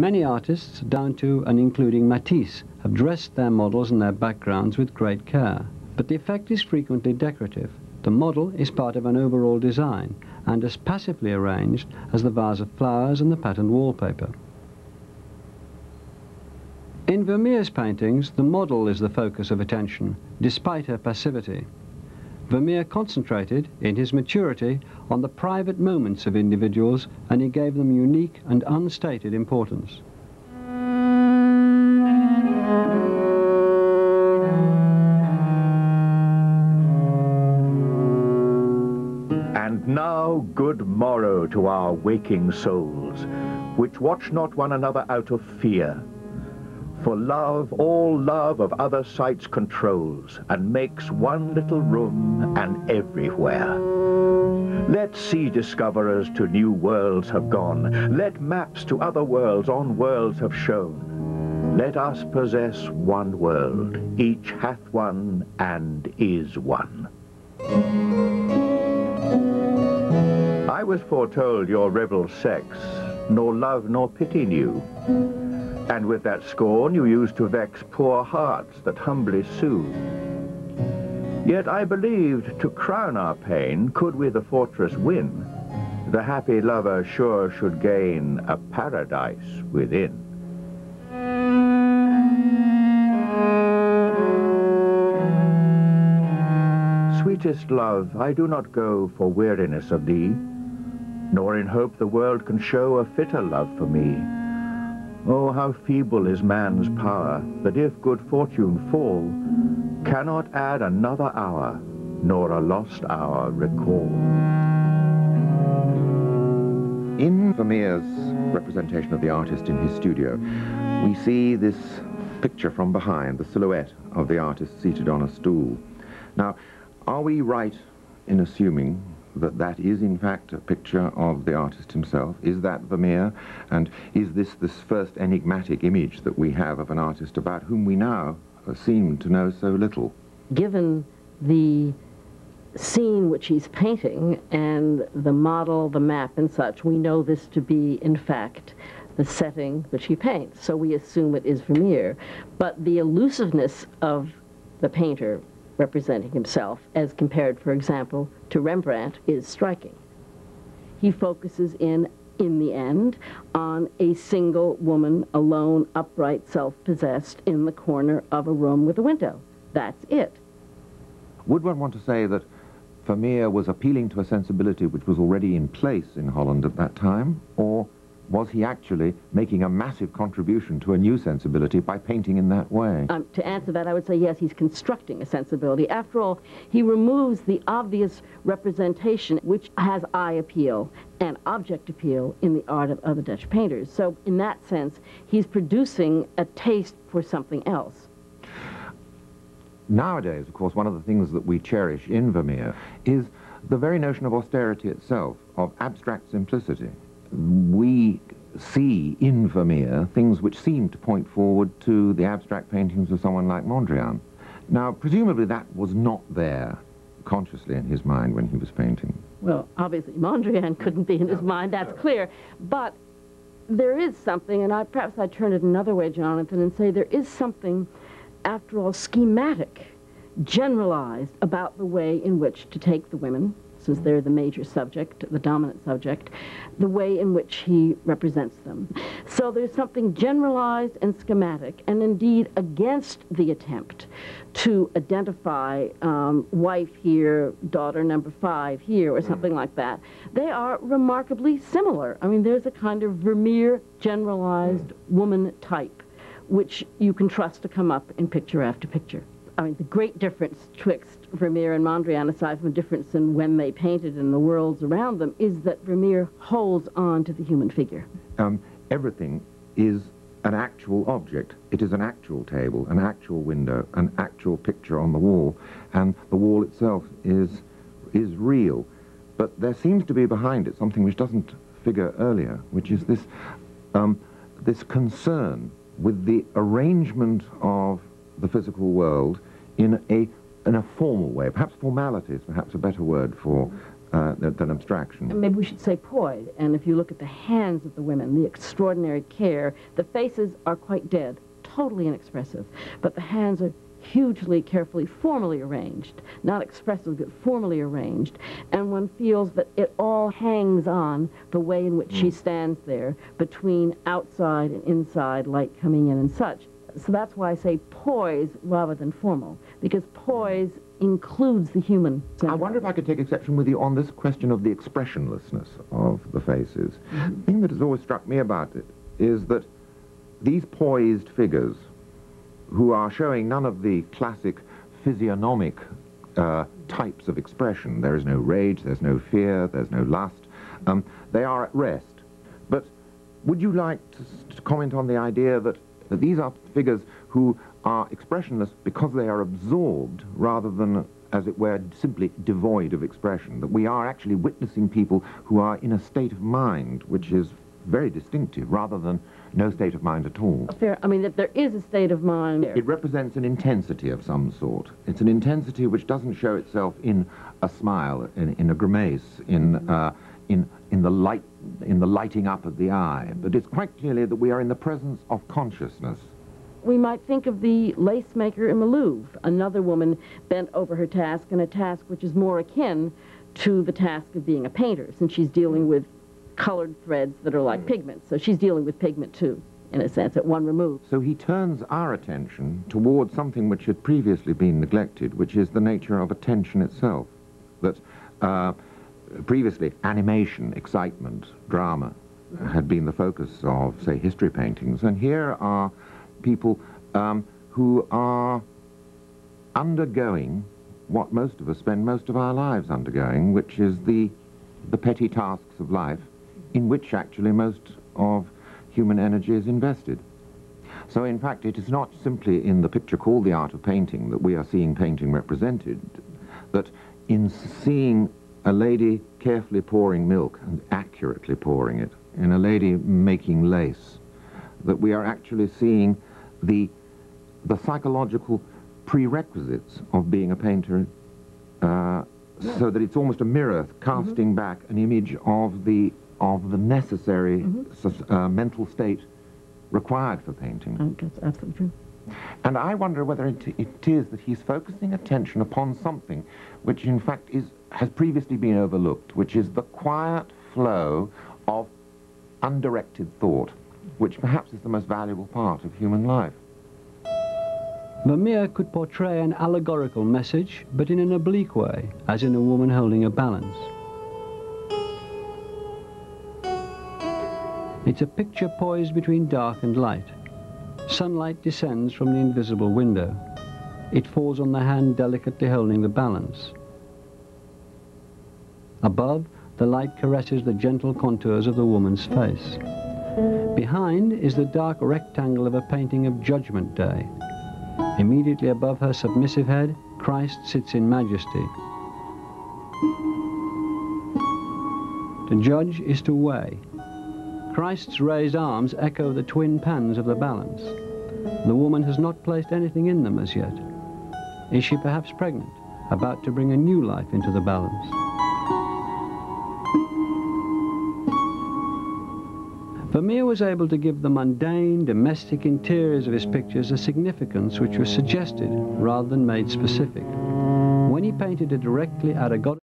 Many artists, down to and including Matisse, have dressed their models and their backgrounds with great care. But the effect is frequently decorative. The model is part of an overall design and as passively arranged as the vase of flowers and the patterned wallpaper. In Vermeer's paintings, the model is the focus of attention, despite her passivity. Vermeer concentrated, in his maturity, on the private moments of individuals, and he gave them unique and unstated importance. And now good morrow to our waking souls, which watch not one another out of fear. For love, all love of other sights controls, and makes one little room and everywhere. Let sea discoverers to new worlds have gone, let maps to other worlds on worlds have shown. Let us possess one world, each hath one and is one. I was foretold your rebel sex, nor love nor pity knew. And with that scorn you used to vex poor hearts that humbly sue. Yet I believed, to crown our pain, could we the fortress win, the happy lover sure should gain a paradise within. Sweetest love, I do not go for weariness of thee, nor in hope the world can show a fitter love for me. Oh, how feeble is man's power, that if good fortune fall, cannot add another hour, nor a lost hour recall. In Vermeer's representation of the artist in his studio, we see this picture from behind, the silhouette of the artist seated on a stool. Now, are we right in assuming that that is in fact a picture of the artist himself? Is that Vermeer? And is this first enigmatic image that we have of an artist about whom we now seem to know so little? Given the scene which he's painting and the model, the map and such, we know this to be in fact the setting which he paints, so we assume it is Vermeer. But the elusiveness of the painter representing himself, as compared, for example, to Rembrandt, is striking. He focuses in the end, on a single woman, alone, upright, self-possessed, in the corner of a room with a window. That's it. Would one want to say that Vermeer was appealing to a sensibility which was already in place in Holland at that time, or was he actually making a massive contribution to a new sensibility by painting in that way? To answer that, I would say yes, he's constructing a sensibility. After all, he removes the obvious representation which has eye appeal and object appeal in the art of other Dutch painters. So in that sense, he's producing a taste for something else. Nowadays, of course, one of the things that we cherish in Vermeer is the very notion of austerity itself, of abstract simplicity. We see in Vermeer things which seem to point forward to the abstract paintings of someone like Mondrian. Now, presumably that was not there consciously in his mind when he was painting. Well, obviously Mondrian couldn't be in his mind, that's clear. But there is something, and perhaps I turn it another way, Jonathan, and say there is something, after all, schematic, generalized about the way in which to take the women, since they're the major subject, the dominant subject, the way in which he represents them. So there's something generalized and schematic, and indeed against the attempt to identify wife here, daughter number 5 here, or something like that. They are remarkably similar. I mean, there's a kind of Vermeer generalized woman type, which you can trust to come up in picture after picture. I mean, the great difference twixt Vermeer and Mondrian, aside from the difference in when they painted and the worlds around them, is that Vermeer holds on to the human figure. Everything is an actual object. It is an actual table, an actual window, an actual picture on the wall, and the wall itself is real. But there seems to be behind it something which doesn't figure earlier, which is this, this concern with the arrangement of the physical world in a formal way. Perhaps formality is perhaps a better word for than abstraction. And maybe we should say poise. And if you look at the hands of the women, the extraordinary care, the faces are quite dead, totally inexpressive, but the hands are hugely carefully, formally arranged, not expressive, but formally arranged, and one feels that it all hangs on the way in which she stands there between outside and inside, light coming in and such. So that's why I say poise rather tthan formal, because poise includes the human. I wonder if I could take exception with you on this question of the expressionlessness of the faces. The thing that has always struck me about it is that these poised figures, who are showing none of the classic physiognomic types of expression. There is no rage, there's no fear, there's no lust. They are at rest. But would you like to comment on the idea that these are figures who are expressionless because they are absorbed rather than, as it were, simply devoid of expression, that we are actually witnessing people who are in a state of mind which is very distinctive, rather than no state of mind at all. Fair. I mean, that there is a state of mind there. It represents an intensity of some sort. It's an intensity which doesn't show itself in a smile, in a grimace, in the lighting up of the eye, but it's quite clearly that we are in the presence of consciousness. We might think of the lace maker in the Louvre, another woman bent over her task, and a task which is more akin to the task of being a painter, since she's dealing with colored threads that are like pigments. So she's dealing with pigment too, in a sense, at one remove. So he turns our attention towards something which had previously been neglected, which is the nature of attention itself. That previously animation, excitement, drama had been the focus of, say, history paintings. And here are people who are undergoing what most of us spend most of our lives undergoing, which is the petty tasks of life, in which actually most of human energy is invested. So in fact it is not simply in the picture called The Art of Painting that we are seeing painting represented, that in seeing a lady carefully pouring milk and accurately pouring it, in a lady making lace, that we are actually seeing the psychological prerequisites of being a painter, so that it's almost a mirror casting back an image of the necessary mental state required for painting. That's absolutely true. And I wonder whether it is that he's focusing attention upon something which in fact has previously been overlooked, which is the quiet flow of undirected thought, which perhaps is the most valuable part of human life. Vermeer could portray an allegorical message, but in an oblique way, as in a woman holding a balance. It's a picture poised between dark and light. Sunlight descends from the invisible window. It falls on the hand delicately holding the balance. Above, the light caresses the gentle contours of the woman's face. Behind is the dark rectangle of a painting of Judgment Day. Immediately above her submissive head, Christ sits in majesty. To judge is to weigh. Christ's raised arms echo the twin pans of the balance. The woman has not placed anything in them as yet. Is she perhaps pregnant, about to bring a new life into the balance? Vermeer was able to give the mundane, domestic interiors of his pictures a significance which was suggested rather than made specific. When he painted a directly allegorical